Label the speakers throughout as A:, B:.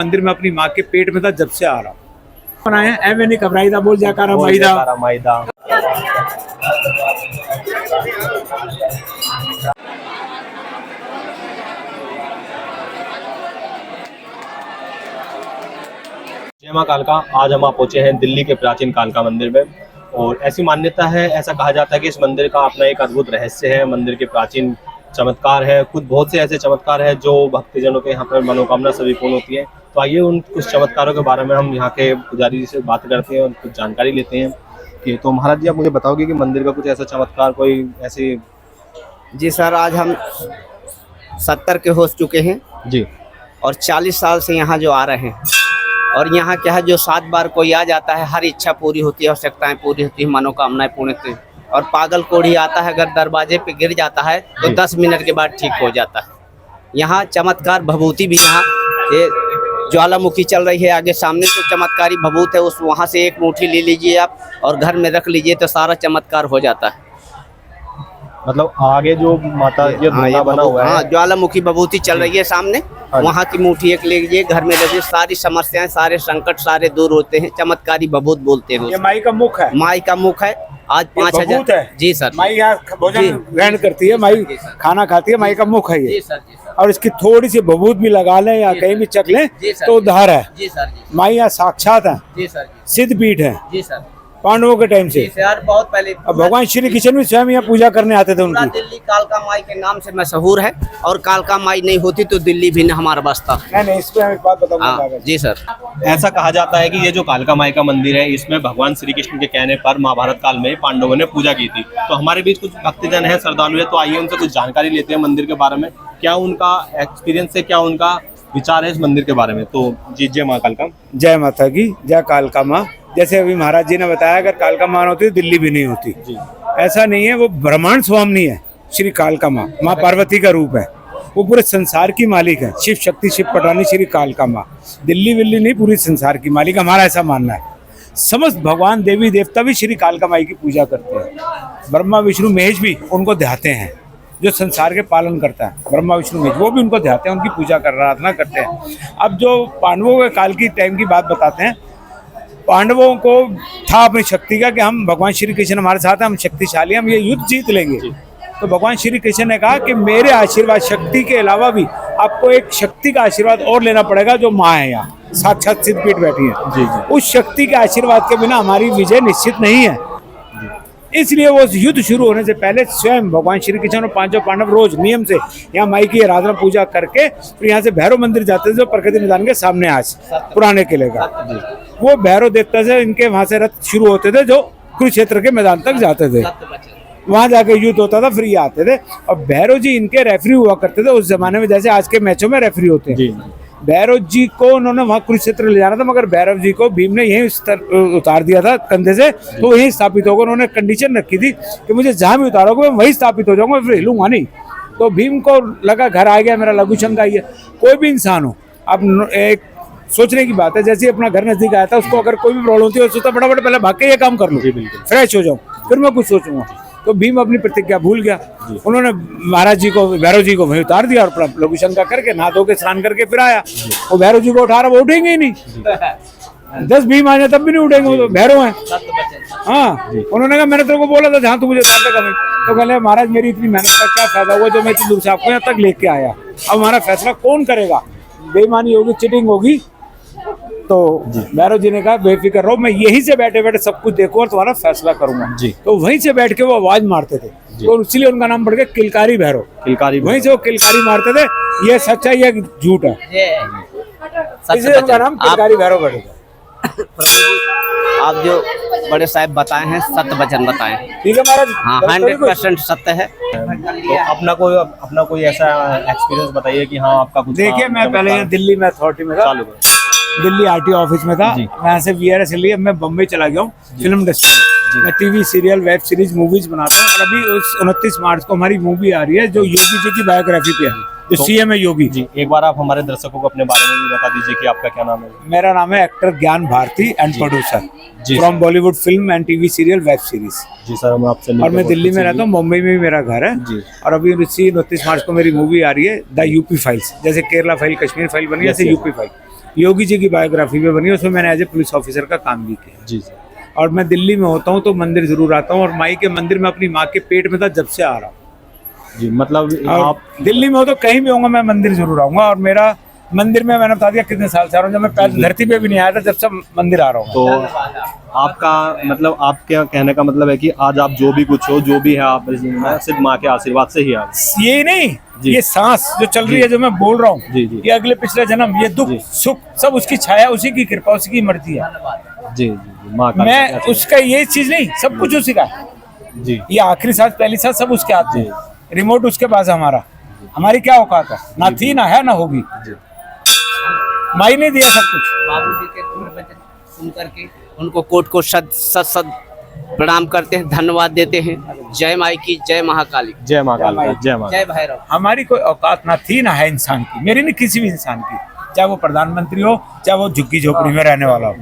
A: मंदिर में अपनी माँ के पेट में था जब से आ रहा हूँ। बनाए एवे नहीं घबराई था, बोल जयकारा माईदा।
B: जय मां कालका। आज हम पहुंचे हैं दिल्ली के प्राचीन कालका मंदिर में और ऐसी मान्यता है, ऐसा कहा जाता है कि इस मंदिर का अपना एक अद्भुत रहस्य है। मंदिर के प्राचीन चमत्कार है, कुछ बहुत से ऐसे चमत्कार है जो भक्तजनों के यहाँ पर मनोकामना सभी पूर्ण होती है। तो आइए उन कुछ चमत्कारों के बारे में हम यहाँ के पुजारी जी से बात करते हैं और कुछ जानकारी लेते हैं। कि तो महाराज जी, आप मुझे बताओगे कि मंदिर का कुछ ऐसा चमत्कार, कोई ऐसी?
C: जी सर, आज हम 70 के हो चुके हैं
B: जी।
C: और 40 साल से यहाँ जो आ रहे हैं। और यहाँ क्या है, जो 7 बार कोई आ जाता है, हर इच्छा पूरी होती है, आवश्यकताएं पूरी होती है, मनोकामनाएं पूर्ण होती है। और पागल कोढ़ी आता है, अगर दरवाजे पे गिर जाता है तो 10 मिनट के बाद ठीक हो जाता है। यहाँ चमत्कार भभूति भी, यहाँ ये ज्वालामुखी चल रही है आगे सामने, तो चमत्कारी भभूत है, उस वहाँ से एक मुट्ठी ले लीजिए आप और घर में रख लीजिए तो सारा चमत्कार हो जाता है।
B: मतलब आगे जो माता ये धुआं बना हुआ है,
C: हाँ, ज्वालामुखी भभूति चल रही है सामने, वहाँ की मुट्ठी एक ले लीजिए, घर में रखिए, सारी समस्याएं, सारे संकट सारे दूर होते हैं। चमत्कारी भभूत बोलते हैं।
A: ये माई का मुख है।
C: माई का मुख है। आज 5000। जी सर।
A: माई यहाँ भोजन ग्रहण करती है, माई खाना खाती है, माई का मुख है ये।
C: जी सर।
A: और इसकी थोड़ी सी भभूत भी लगा लें या कहीं भी चख लें तो उद्धार है।
C: जी सर।
A: माई यहाँ साक्षात है,
C: जी सर।
A: सिद्ध पीठ है
C: जी सर।
A: पांडवों के टाइम से।
C: सर बहुत पहले
A: अब भगवान श्री कृष्ण भी स्वयं यहाँ पूजा करने आते थे उनकी।
C: दिल्ली कालका माई के नाम से मशहूर है और कालका माई नहीं होती तो दिल्ली भी न हमारा बसता।
A: नहीं, इस पे हम एक बात बताऊंगा।
C: जी सर।
B: ऐसा कहा जाता है कि ये जो कालका माई का मंदिर है, इसमें भगवान श्री कृष्ण के कहने पर महाभारत काल में पांडवों ने पूजा की थी। तो हमारे बीच कुछ भक्तजन है, श्रद्धालु है, तो आइए उनसे कुछ जानकारी लेते हैं मंदिर के बारे में। क्या उनका एक्सपीरियंस है, क्या उनका विचार है इस मंदिर के बारे में। तो जी, जय माँ कालका।
A: जय माता की, जय कालका माँ। जैसे अभी महाराज जी ने बताया, अगर कालका माँ होती तो दिल्ली भी नहीं होती।
B: जी।
A: ऐसा नहीं है, वो ब्रह्मांड स्वामिनी है श्री कालका माँ। माँ पार्वती का रूप है, वो पूरे संसार की मालिक है। शिव शक्ति, शिव पटानी श्री कालका माँ, दिल्ली विल्ली नहीं, पूरी संसार की मालिक, हमारा ऐसा मानना है। समस्त भगवान देवी देवता भी श्री कालका माई की पूजा करते हैं। ब्रह्मा विष्णु महेश भी उनको ध्याते हैं, जो संसार के पालन करता है। ब्रह्मा विष्णु महेश वो भी उनको ध्याते हैं, उनकी पूजा कर आराधना करते हैं। अब जो पांडवों के काल की टाइम की बात बताते हैं, पांडवों को था अपनी शक्ति का कि हम भगवान श्री कृष्ण हमारे साथ हैं, हम शक्तिशाली, हम ये युद्ध जीत लेंगे। तो भगवान श्री कृष्ण ने कहा कि मेरे आशीर्वाद, शक्ति के अलावा भी आपको एक शक्ति का आशीर्वाद और लेना पड़ेगा, जो माँ है यहाँ साक्षात सिद्ध पीठ बैठी है। जी जी। उस शक्ति के आशीर्वाद के बिना हमारी विजय निश्चित नहीं है। इसलिए वो युद्ध शुरू होने से पहले स्वयं भगवान श्री कृष्ण और 5 पांडव रोज नियम से यहाँ माई की आराधना पूजा करके फिर यहाँ से भैरव मंदिर जाते थे, जो प्रकृति मैदान के सामने आज पुराने किले का। वो भैरव देवता से इनके वहाँ से रथ शुरू होते थे, जो कुरुक्षेत्र के मैदान तक जाते थे। वहाँ जाके युद्ध होता था, फिर ये आते थे। और भैरव जी इनके रेफरी हुआ करते थे उस जमाने में, जैसे आज के मैचों में रेफरी होते हैं। भैरव जी को उन्होंने वहाँ कुरुक्षेत्र ले जाना था, मगर भैरव जी को भीम ने यहीं उतार दिया था कंधे से, तो वहीं स्थापित होगा। उन्होंने कंडीशन रखी थी कि मुझे जहाँ भी उतारोगे मैं वहीं स्थापित हो जाऊंगा, फिर हिलूंगा नहीं। तो भीम को लगा घर आ गया मेरा, लघु शंका ही है। कोई भी इंसान हो, अब एक सोचने की बात है, जैसे अपना घर नजदीक आया था, उसको अगर कोई भी प्रॉब्लम होती है, सोचता फटाफट पहले भाग के ये काम कर लूँ, फ्रेश हो जाऊँ, फिर मैं कुछ सोचूंगा। तो भीम अपनी प्रतिज्ञा भूल गया। उन्होंने महाराज जी को, भैरव जी को वहीं उतार दिया और लघु शंका करके नहा धो के स्नान करके फिर आया। वो भैरव जी को उठा रहा, वो उठेंगे ही नहीं। 10 भीम आ जाए तब भी नहीं उठेंगे, वो तो भैरव हैं। हाँ, उन्होंने कहा मैंने तेरे को बोला था जहाँ तू मुझे उतारता कभी। तो कहले महाराज मेरी इतनी मेहनत का क्या फायदा हुआ जो मैं इतनी दूर से आपको यहाँ तक लेके आया। अब हमारा फैसला कौन करेगा, बेईमानी होगी, चिटिंग होगी। तो भैरव जी ने कहा बेफिक्र रहो, मैं यहीं से बैठे बैठे सब कुछ देखूं और तुम्हारा फैसला करूंगा। तो वहीं से बैठ के वो आवाज मारते थे, तो इसलिए उनका नाम पड़ गया किलकारी भैरव। किलकारी, वहीं से वो किलकारी मारते थे। ये सच्चा है, ये झूठ है, इसलिए उनका नाम किलकारी भैरव पड़ गया।
C: आप जो बड़े साहब बताए हैं, सत्य वचन बताए,
A: ठीक है महाराज।
C: हाँ, 100% सत्य है।
B: तो अपना कोई ऐसा एक्सपीरियंस बताइए कि हाँ आपका कुछ।
A: देखिए, मैं पहले दिल्ली में अथॉरिटी में था, दिल्ली आरटीओ ऑफिस में था। यहाँ से वीआरएस लिए मैं बम्बई चला गया हूँ फिल्म इंडस्ट्री में। मैं TV serial, web series, movies बनाता हूँ। और अभी 29 मार्च को हमारी मूवी आ रही है जो योगी जी की बायोग्राफी पे है, जो सीएम है योगी जी।
B: एक बार आप हमारे दर्शकों को अपने बारे में भी बता दीजिए कि आपका क्या नाम है।
A: मेरा नाम है actor Gyan Bharti and producer from Bollywood film and TV serial, web series.
B: जी सर, मैं आपसे।
A: और मैं दिल्ली में रहता हूँ, मुंबई में भी मेरा घर है जी। और अभी 29 मार्च को मेरी मूवी आ रही है द यूपी फाइल्स। जैसे केरला फाइल, कश्मीर फाइल बनी, जैसे यूपी फाइल। योगी जी की बायोग्राफी पे बनी, उसमें मैंने एज ए पुलिस ऑफिसर का काम भी किया।
B: जी जी
A: और मैं दिल्ली में होता हूँ तो मंदिर जरूर आता हूँ, और माई के मंदिर में अपनी माँ के पेट में था जब से आ रहा हूँ।
B: जी, मतलब
A: और
B: आप
A: दिल्ली में हो तो कहीं भी होऊंगा मैं मंदिर जरूर आऊंगा। और मेरा मंदिर में मैंने बता दिया कितने साल से आ रहा हूँ, जब मैं पैर धरती पे भी नहीं आया था, जब से मंदिर आ रहा हूँ।
B: तो आपका मतलब आपके कहने का मतलब है कि आज आप जो भी कुछ हो, जो भी है, आप सिर्फ माँ के आशीर्वाद से ही आ गए।
A: ये नहीं,
B: जी।
A: ये सांस जो चल रही है, जो मैं बोल रहा हूँ,
B: जी, जी।
A: ये अगले पिछले जन्म, ये दुख
B: जी।
A: सुख सब उसकी छाया, उसी की कृपा, उसी की मर्जी है।
B: जी जी जी, माँ का
A: मैं
B: आशीर्वाद।
A: उसका ये चीज नहीं, सब कुछ उसी का है।
B: जी
A: ये आखिरी सांस पहली सांस सब उसके हाथ में
B: जी।
A: है। रिमोट उसके पास है हमारा। हमारी क्या औकात है, ना थी ना है ना होगी।
B: जी
A: माई ने दिया सब कुछ।
C: बाबूजी के वचन सुन करके उनको कोट को सद सद सद प्रणाम करते हैं, धन्यवाद देते हैं। जय माई की, जय महाकाली,
B: जय माँ काली, जय माँ
C: जय भैरव।
A: हमारी कोई औकात ना थी ना है इंसान की, मेरी नहीं किसी भी इंसान की, चाहे वो प्रधानमंत्री हो, चाहे वो झुग्गी झोपड़ी में रहने वाला हो।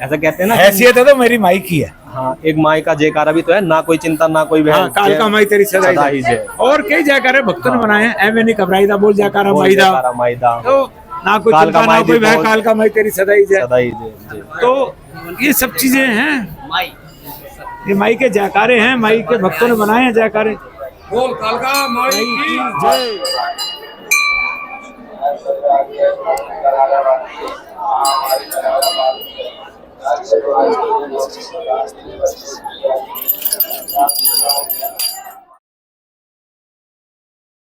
B: ऐसा कहते हैं ना कि-
A: हैसियत है तो मेरी माई की है।
B: हाँ, एक माई का जयकारा भी तो है, ना कोई चिंता ना कोई
A: हाँ, काल का माई तेरी सदा ही जय। और कई जयकारे भक्तों ने बनाए हैं, ऐਵੇਂ नहीं घबराईदा, बोल जयकारा माईदा।
B: जयकारा माईदा,
A: तो ना कोई
B: काल
A: चिंता
B: का
A: ना
B: माई
A: कोई
B: भी
A: भय,
B: बहुत-
A: काल का माई तेरी सदा ही जय।
B: सदा ही जय जय।
A: तो ये सब चीजें हैं,
C: माई
A: ये माई के जयकारे हैं, माई के भक्तों ने बनाए हैं जयकारे।
D: बोल कालका माई की
A: जय।
E: Thank you.